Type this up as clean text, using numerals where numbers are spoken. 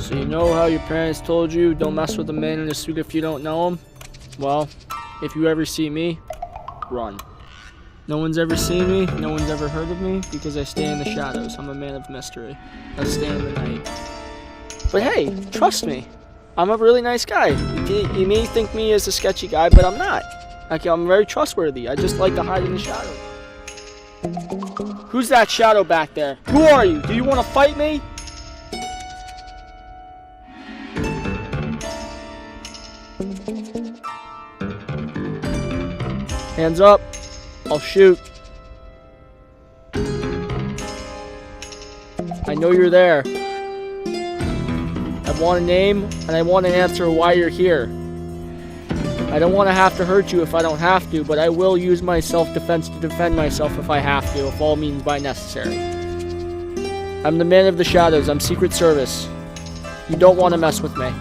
So you know how your parents told you, don't mess with a man in a suit if you don't know him? Well, if you ever see me, run. No one's ever seen me, no one's ever heard of me, because I stay in the shadows. I'm a man of mystery. I stay in the night. But hey, trust me, I'm a really nice guy. You may think me as a sketchy guy, but I'm not. I'm very trustworthy. I just like to hide in the shadows. Who's that shadow back there? Who are you? Do you want to fight me? Hands up. I'll shoot. I know you're there. I want a name, and I want an answer why you're here. I don't want to have to hurt you if I don't have to, but I will use my self-defense to defend myself if I have to, if all means by necessary. I'm the man of the shadows. I'm Secret Service. You don't want to mess with me.